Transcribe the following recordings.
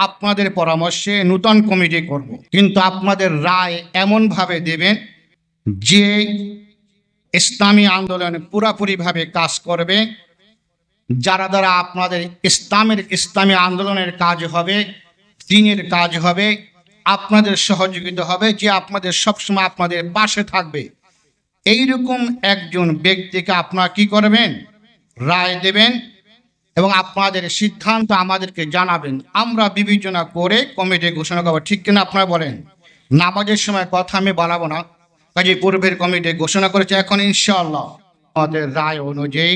আপনাদের পরামর্শে নূতন কমিটি করব, কিন্তু আপনাদের রায় এমনভাবে দেবেন যে ইসলামী আন্দোলন পুরোপুরিভাবে কাজ করবে, যারা দ্বারা আপনাদের ইসলামী আন্দোলনের কাজ হবে, দ্বীনের কাজ হবে, আপনাদের সহযোগিতা হবে, যে আপনাদের সবসময় আপনাদের পাশে থাকবে। এইরকম একজন ব্যক্তিকে আপনারা কি করবেন, রায় দেবেন এবং আপনাদের সিদ্ধান্ত আমাদেরকে জানাবেন। আমরা বিবেচনা করে কমিটি ঘোষণা করবো, ঠিক কিনা আপনারা বলেন? নামাজের সময় কথা আমি বাড়াবো না, কাজে পূর্বের কমিটি ঘোষণা করেছে। এখন ইনশাআল্লাহ আমাদের রায় অনুযায়ী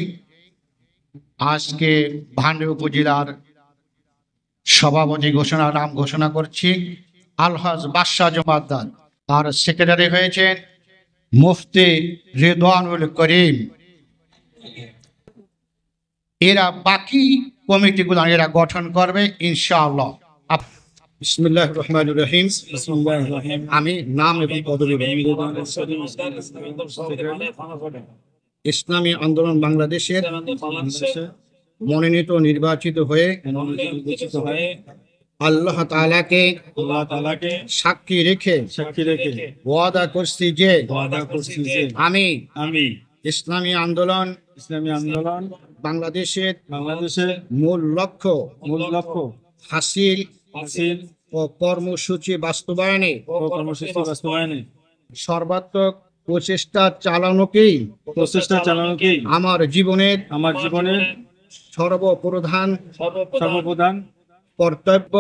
আজকে ভান্ডারী উপজেলার সভাপতি নাম ঘোষণা করছি আলহাজ বাদশাহ জমাদ্দার, আর সেক্রেটারি হয়েছেন মুফতি রিদওয়ানুল করিম। এরা বাকি কমিটিগুলো এরা গঠন করবে ইনশাআল্লাহ। বিসমিল্লাহির রহমানির রহিম। আমি নাম এবং পদবি ইসলামী আন্দোলন বাংলাদেশের মনোনীত নির্বাচিত হয়ে আল্লাহ তাআলাকে সাক্ষী রেখে ওয়াদা করছি যে আমি ইসলামী আন্দোলন বাংলাদেশের মূল লক্ষ্য হাসিল ও কর্মসূচি বাস্তবায়নে সর্বাত্মক প্রচেষ্টা চালানোকেই আমার জীবনের সর্বপ্রধান কর্তব্য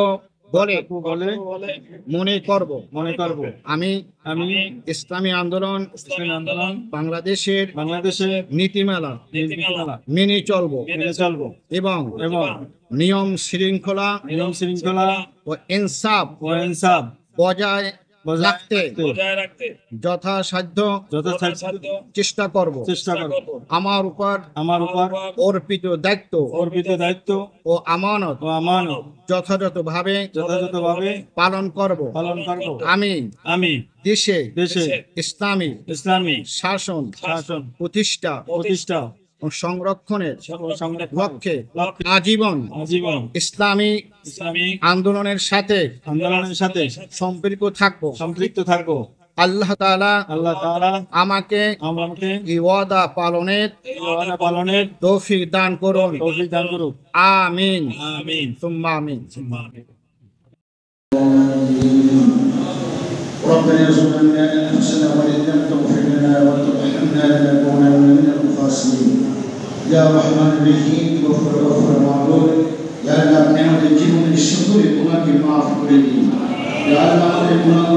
বলে মনে করব। আমি ইসলামী আন্দোলন বাংলাদেশের নীতিমালা মেনে চলব এবং নিয়ম শৃঙ্খলা ও ইনসাফ বজায় রাখতে যথাসাধ্য চেষ্টা করব। আমার উপর অর্পিত দায়িত্ব ও আমানত যথাযথভাবে পালন করব। আমি দেশে ইসলামী শাসন প্রতিষ্ঠা ও সংরক্ষণের লক্ষ্যে আজীবন ইসলামী আন্দোলনের সাথে সম্পৃক্ত থাকবো। আল্লাহ তাআলা আমাকে এই ওয়াদা পালনের তৌফিক দান করুন। আমিন সুম্মা আমিন। ربنا ظلمنا انفسنا وان لم تغفر لنا وترحمنا لنكونن من الخاسرين يا رحمن الرحيم غفور معبود يا الله আমাদের জীবনের সকল গুনাহকে maaf করে দিন। ইয়া আল্লাহ আমাদের গুনাহ